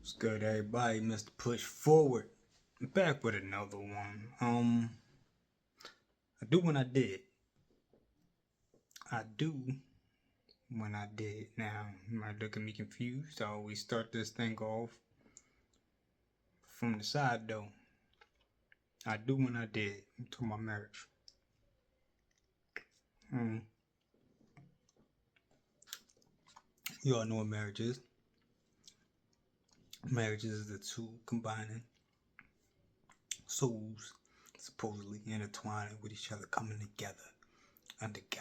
What's good, everybody? Mr. Push Forward. Back with another one. I do when I did. I do when I did. Now, you might look at me confused. I always start this thing off from the side, though. I do when I did. I'm talking about marriage. You all know what marriage is. Marriage is the two combining souls, supposedly intertwining with each other, coming together under God.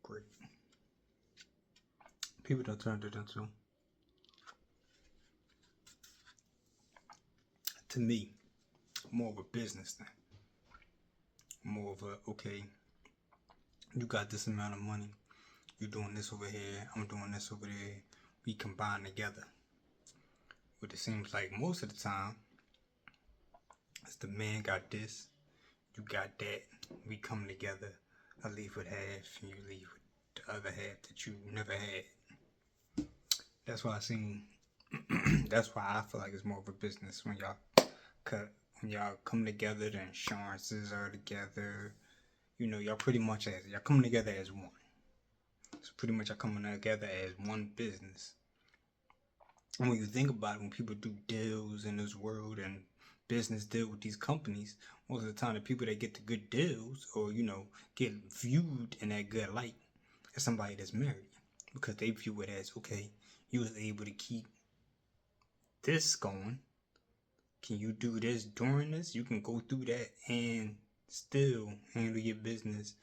Great. People don't turn it into, to me, more of a business thing. More of a, okay, you got this amount of money, you're doing this over here, I'm doing this over there, we combine together. But it seems like most of the time, it's the man got this, you got that, we come together, I leave with half, and you leave with the other half that you never had. That's why that's why I feel like it's more of a business when y'all come together, the insurances are together, y'all pretty much y'all coming together as one. So pretty much y'all coming together as one business. And when you think about it, when people do deals in this world and business deal with these companies, most of the time the people that get the good deals or, get viewed in that good light is somebody that's married. Because they view it as, okay, you was able to keep this going. Can you do this during this? You can go through that and still handle your business.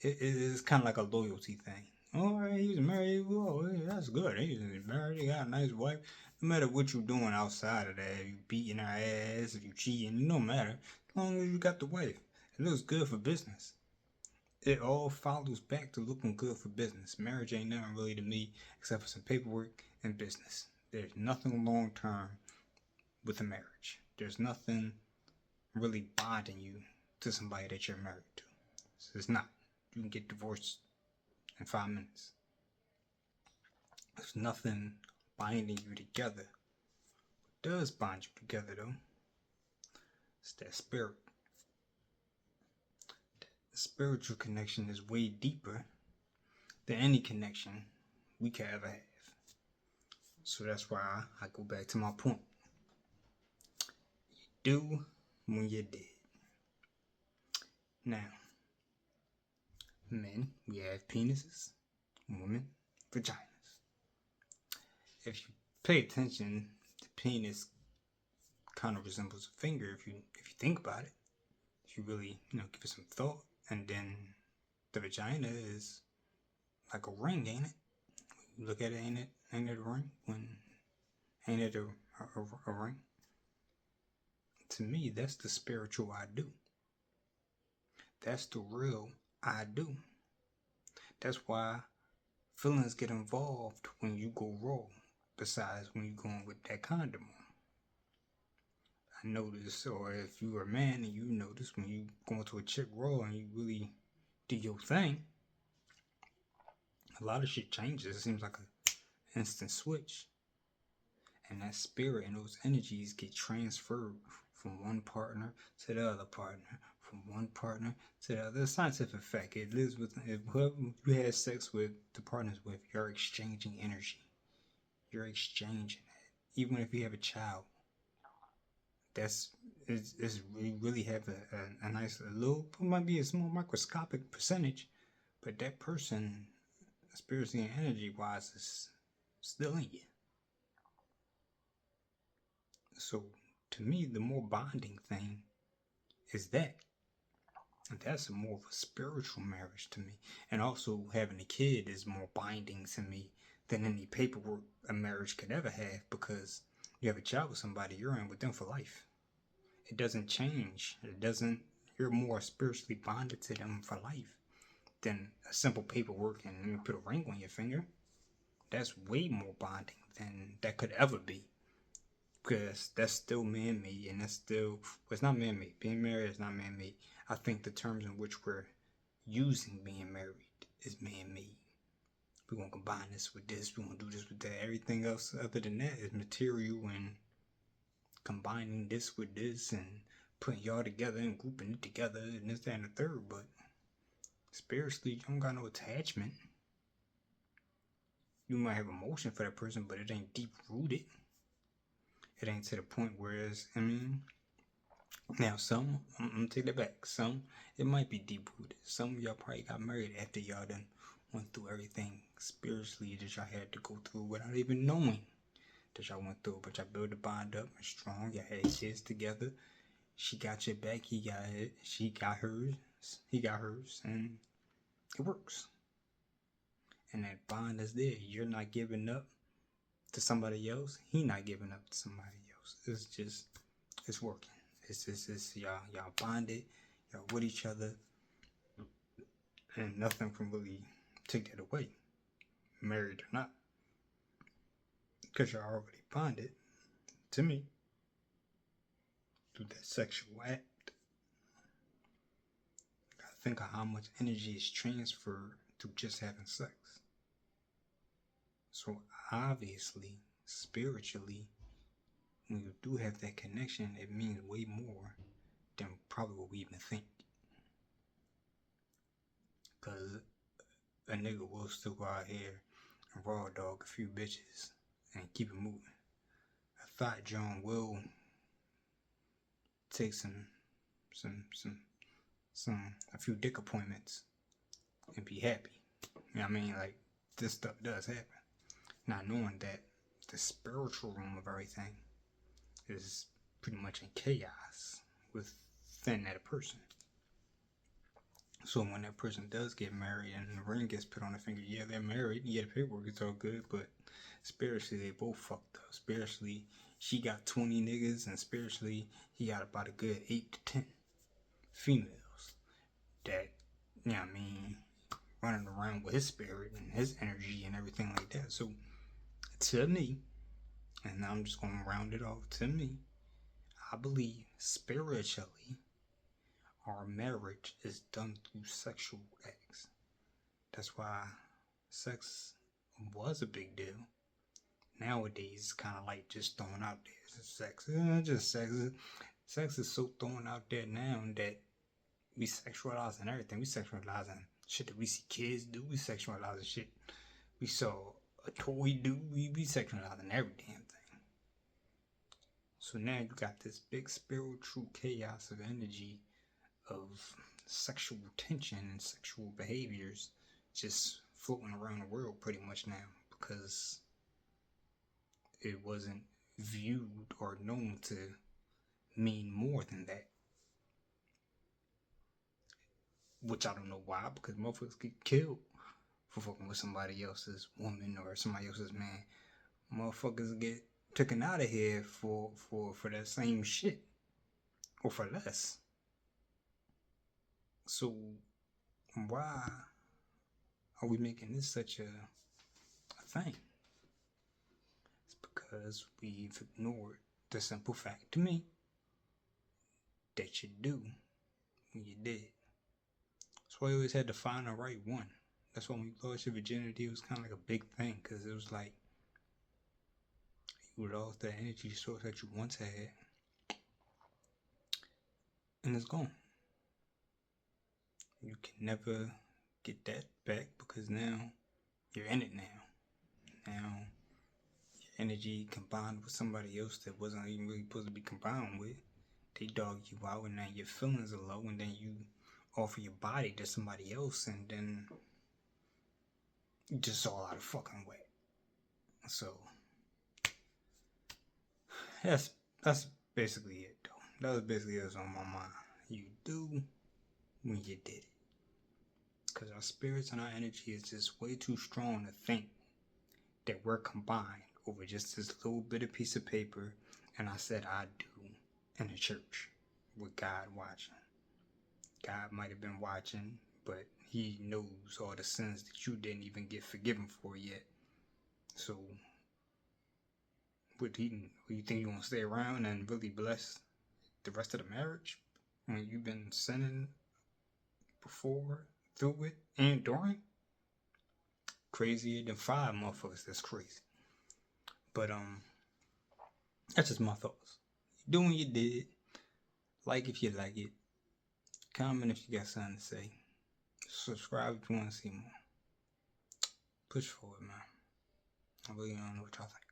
It's kind of like a loyalty thing. All right, he's married. Well, that's good. He's married. He got a nice wife. No matter what you're doing outside of that, if you beating her ass, if you cheating, no matter. As long as you got the wife, it looks good for business. It all follows back to looking good for business. Marriage ain't nothing really to me except for some paperwork and business. There's nothing long term with a marriage. There's nothing really bonding you to somebody that you're married to. So it's not. You can get divorced in 5 minutes. There's nothing binding you together. What does bind you together, though? It's that spirit. The spiritual connection is way deeper than any connection we could ever have. So that's why I go back to my point. You do when you're dead. Now, men, we have penises. Women, vaginas. If you pay attention, the penis kind of resembles a finger if you think about it. If you really, give it some thought. And then the vagina is like a ring, ain't it? You look at it, ain't it a ring? Ain't it a ring? To me, that's the spiritual I do. That's the real I do. That's why feelings get involved when you go raw, besides when you're going with that condom on. I notice, or if you're a man and you notice when you go into a chick raw and you really do your thing, a lot of shit changes. It seems like an instant switch. And that spirit and those energies get transferred from one partner to the other partner, from one partner to the other. It's scientific fact. It lives with whoever you had sex with, the partners with, you're exchanging energy. You're exchanging it. Even if you have a child, we really have a nice little, it might be a small microscopic percentage, but that person, spiritually and energy wise, is still in you. So to me, the more bonding thing is that. And that's more of a spiritual marriage to me. And also having a kid is more binding to me than any paperwork a marriage could ever have, because you have a child with somebody, you're in with them for life. It doesn't change. You're more spiritually bonded to them for life than a simple paperwork and let me put a ring on your finger. That's way more bonding than that could ever be. Because that's still man-made, and that's still, well, it's not man-made. Being married is not man-made. I think the terms in which we're using being married is man-made. we're gonna combine this with this, we're gonna do this with that. Everything else other than that is material, and combining this with this and putting y'all together and grouping it together and this, that, and the third. But spiritually, you don't got no attachment. You might have emotion for that person, but it ain't deep rooted. It ain't to the point where it's, now some, I'm gonna take that back. Some, it might be deep rooted. Some of y'all probably got married after y'all done went through everything spiritually that y'all had to go through without even knowing that y'all went through. But y'all built the bond up and strong. Y'all had kids together. She got your back. He got it. She got hers. He got hers, and it works. And that bond is there. You're not giving up to somebody else. He not giving up to somebody else. It's just, it's working. It's y'all bonded. Y'all with each other, and nothing can really take that away, married or not, because you're already bonded. To me, through that sexual act. Think of how much energy is transferred through just having sex. So obviously, spiritually, when you do have that connection, it means way more than probably what we even think. Because a nigga will still go out here and raw dog a few bitches and keep it moving. A Thought John will take a few dick appointments and be happy. You know what I mean? Like, this stuff does happen. Not knowing that the spiritual realm of everything is pretty much in chaos within that person. So when that person does get married and the ring gets put on the finger, yeah, they're married, yeah, the paperwork is all good, but spiritually they both fucked up. Spiritually, she got 20 niggas, and spiritually, he got about a good 8 to 10 females that, you know what I mean, running around with his spirit and his energy and everything like that. So to me, and I'm just going to round it off, to me, I believe spiritually our marriage is done through sexual acts. That's why sex was a big deal. Nowadays, it's kind of like just thrown out there. Just sex. Sex is so thrown out there now that we sexualizing everything. We sexualizing shit that we see kids do. We sexualizing shit we saw a toy do. We sexualizing every damn thing. So now you got this big spiritual chaos of energy of sexual tension and sexual behaviors just floating around the world pretty much now, because it wasn't viewed or known to mean more than that. Which I don't know why, because motherfuckers get killed for fucking with somebody else's woman or somebody else's man. Motherfuckers get taken out of here for that same shit, or for less. So why are we making this such a thing? It's because we've ignored the simple fact, to me, that you do when you did. That's why you always had to find the right one. That's why when you lost your virginity, it was kind of like a big thing, because it was like you lost that energy source that you once had, and it's gone. You can never get that back, because now you're in it now. Now your energy combined with somebody else that wasn't even really supposed to be combined with. They dog you out, and now your feelings are low, and then you offer your body to somebody else, and then you just all out of fucking way. So that's basically it, though. That was basically what's on my mind. You do when you did it. Because our spirits and our energy is just way too strong to think that we're combined over just this little bit of piece of paper, and I said I do, in the church with God watching. God might have been watching, but he knows all the sins that you didn't even get forgiven for yet. So what do you think you want to stay around and really bless the rest of the marriage when you've been sinning before, through it, and during? crazier than 5 motherfuckers that's crazy. But that's just my thoughts. Do what you did. Like if you like it. Comment if you got something to say. Subscribe if you want to see more. Push forward, man. I really don't know what y'all think.